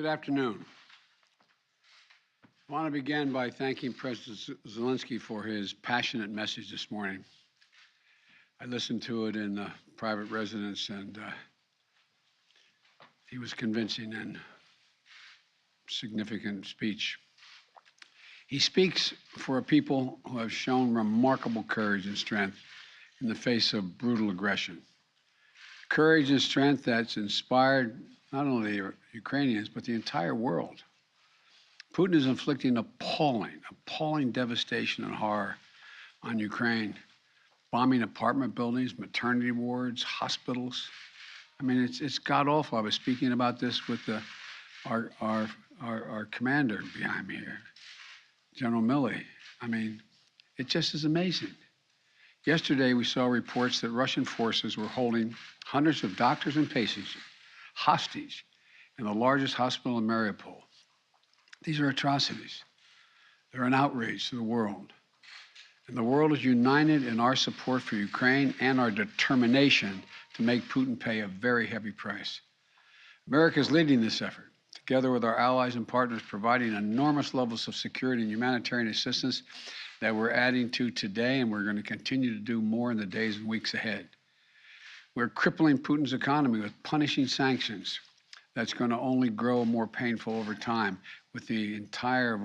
Good afternoon. I want to begin by thanking President Zelensky for his passionate message this morning. I listened to it in the private residence, and he was convincing and significant speech. He speaks for a people who have shown remarkable courage and strength in the face of brutal aggression. Courage and strength that's inspired not only the Ukrainians, but the entire world. Putin is inflicting appalling devastation and horror on Ukraine, bombing apartment buildings, maternity wards, hospitals. I mean, it's god-awful. I was speaking about this with our commander behind me here, General Milley. I mean, it just is amazing. Yesterday, we saw reports that Russian forces were holding hundreds of doctors and patients hostage in the largest hospital in Mariupol. These are atrocities. They're an outrage to the world. And the world is united in our support for Ukraine and our determination to make Putin pay a very heavy price. America is leading this effort, together with our allies and partners, providing enormous levels of security and humanitarian assistance that we're adding to today, and we're going to continue to do more in the days and weeks ahead. We're crippling Putin's economy with punishing sanctions that's going to only grow more painful over time, with the entire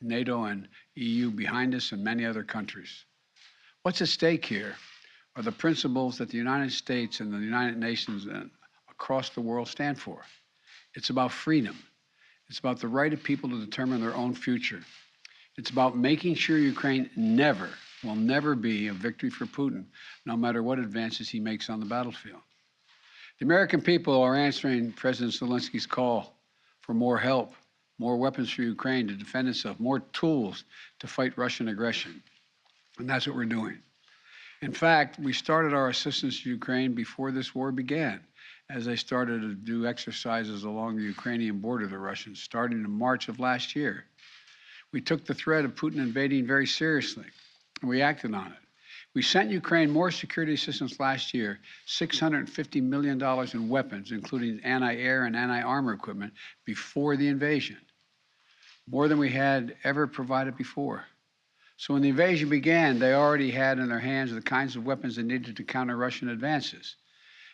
NATO and EU behind us and many other countries. What's at stake here are the principles that the United States and the United Nations and across the world stand for. It's about freedom. It's about the right of people to determine their own future. It's about making sure Ukraine will never be a victory for Putin, no matter what advances he makes on the battlefield. The American people are answering President Zelensky's call for more help, more weapons for Ukraine to defend itself, more tools to fight Russian aggression. And that's what we're doing. In fact, we started our assistance to Ukraine before this war began, as they started to do exercises along the Ukrainian border of the Russians, starting in March of last year. We took the threat of Putin invading very seriously, and we acted on it. We sent Ukraine more security assistance last year, $650 million in weapons, including anti-air and anti-armor equipment, before the invasion, more than we had ever provided before. So when the invasion began, they already had in their hands the kinds of weapons they needed to counter Russian advances.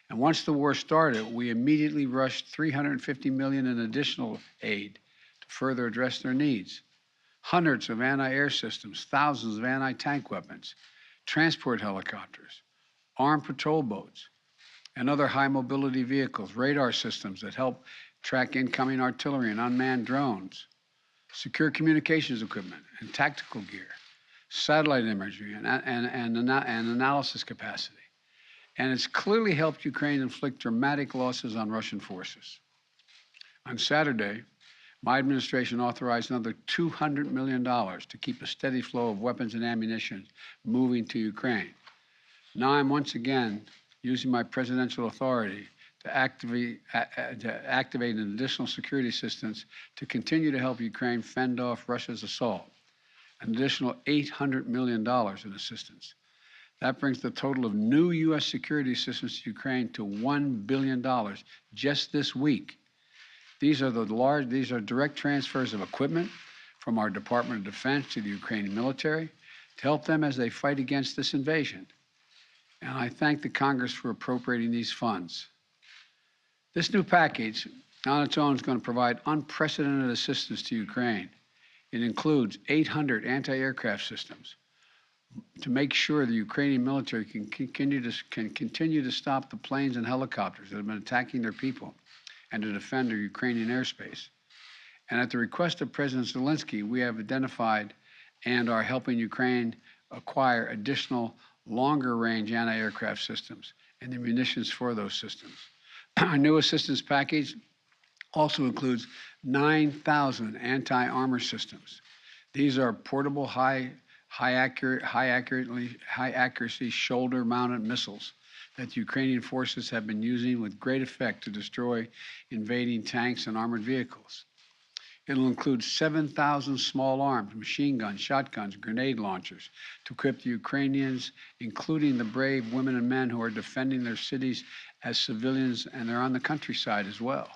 And once the war started, we immediately rushed $350 million in additional aid to further address their needs. Hundreds of anti-air systems, thousands of anti-tank weapons, transport helicopters, armed patrol boats, and other high-mobility vehicles, radar systems that help track incoming artillery and unmanned drones, secure communications equipment and tactical gear, satellite imagery and analysis capacity. And it's clearly helped Ukraine inflict dramatic losses on Russian forces. On Saturday, my administration authorized another $200 million to keep a steady flow of weapons and ammunition moving to Ukraine. Now I'm once again using my presidential authority to activate an additional security assistance to continue to help Ukraine fend off Russia's assault, an additional $800 million in assistance. That brings the total of new U.S. security assistance to Ukraine to $1 billion just this week. These are direct transfers of equipment from our Department of Defense to the Ukrainian military to help them as they fight against this invasion. And I thank the Congress for appropriating these funds. This new package on its own is going to provide unprecedented assistance to Ukraine. It includes 800 anti-aircraft systems to make sure the Ukrainian military can continue to stop the planes and helicopters that have been attacking their people and to defend their Ukrainian airspace. And at the request of President Zelensky, we have identified and are helping Ukraine acquire additional longer-range anti-aircraft systems and the munitions for those systems. Our new assistance package also includes 9,000 anti-armor systems. These are portable, high accuracy shoulder-mounted missiles that the Ukrainian forces have been using with great effect to destroy invading tanks and armored vehicles. It'll include 7,000 small arms, machine guns, shotguns, grenade launchers to equip the Ukrainians, including the brave women and men who are defending their cities as civilians, and they're on the countryside as well.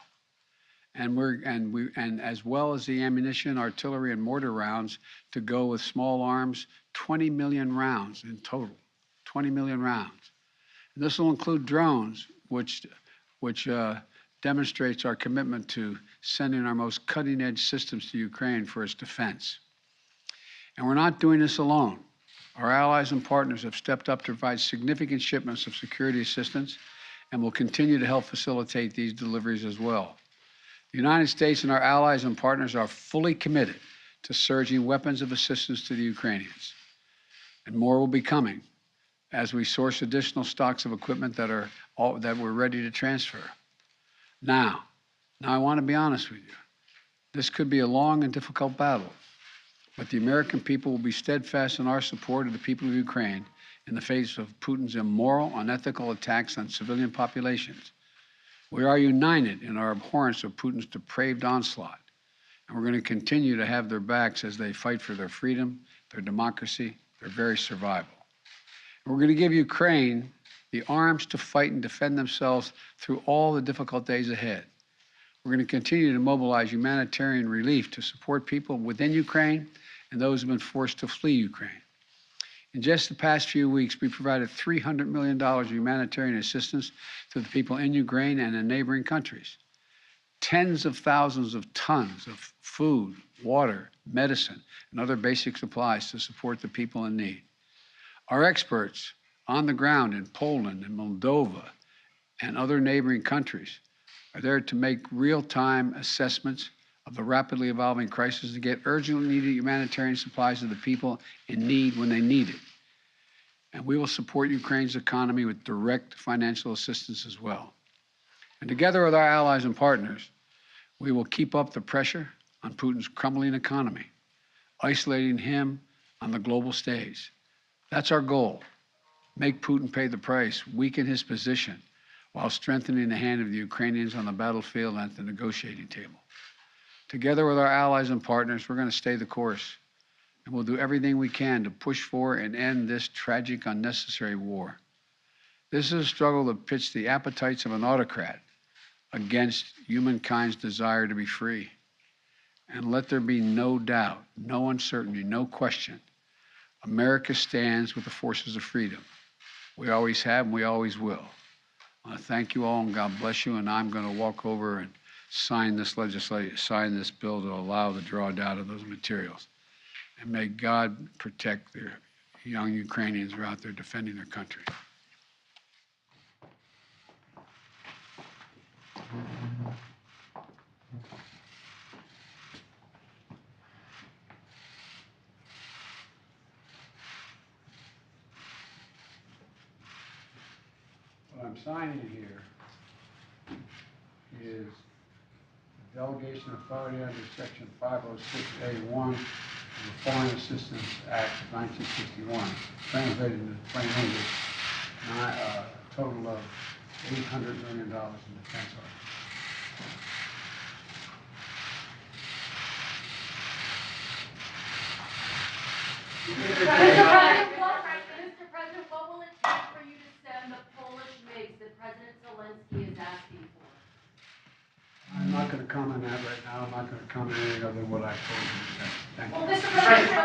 and as well as the ammunition, artillery, and mortar rounds to go with small arms, 20 million rounds in total, 20 million rounds. And this will include drones, which demonstrates our commitment to sending our most cutting-edge systems to Ukraine for its defense. And we're not doing this alone. Our allies and partners have stepped up to provide significant shipments of security assistance and will continue to help facilitate these deliveries as well. The United States and our allies and partners are fully committed to surging weapons of assistance to the Ukrainians. And more will be coming as we source additional stocks of equipment that we're ready to transfer. Now I want to be honest with you. This could be a long and difficult battle, but the American people will be steadfast in our support of the people of Ukraine in the face of Putin's immoral, unethical attacks on civilian populations. We are united in our abhorrence of Putin's depraved onslaught, and we're going to continue to have their backs as they fight for their freedom, their democracy, their very survival. And we're going to give Ukraine the arms to fight and defend themselves through all the difficult days ahead. We're going to continue to mobilize humanitarian relief to support people within Ukraine and those who have been forced to flee Ukraine. In just the past few weeks, we provided $300 million of humanitarian assistance to the people in Ukraine and in neighboring countries. Tens of thousands of tons of food, water, medicine, and other basic supplies to support the people in need. Our experts on the ground in Poland and Moldova and other neighboring countries are there to make real-time assessments of the rapidly evolving crisis to get urgently needed humanitarian supplies to the people in need when they need it. And we will support Ukraine's economy with direct financial assistance as well. And together with our allies and partners, we will keep up the pressure on Putin's crumbling economy, isolating him on the global stage. That's our goal. Make Putin pay the price, weaken his position, while strengthening the hand of the Ukrainians on the battlefield and at the negotiating table. Together with our allies and partners, we're going to stay the course, and we'll do everything we can to push for and end this tragic, unnecessary war. This is a struggle that pits the appetites of an autocrat against humankind's desire to be free. And let there be no doubt, no uncertainty, no question, America stands with the forces of freedom. We always have and we always will. I want to thank you all and God bless you, and I'm going to walk over and sign this bill to allow the drawdown of those materials. And may God protect the young Ukrainians who are out there defending their country. What I'm signing here is the delegation authority under Section 506A1 of the Foreign Assistance Act of 1961, translated into plain English, a total of $800 million in defense articles. Mr. President, what will it take for you to stem the Polish MiGs that President Zelensky is asking for? I'm not going to comment on that right now. I'm not going to comment on anything other than what I told you. Thank you. Well, Mr. President,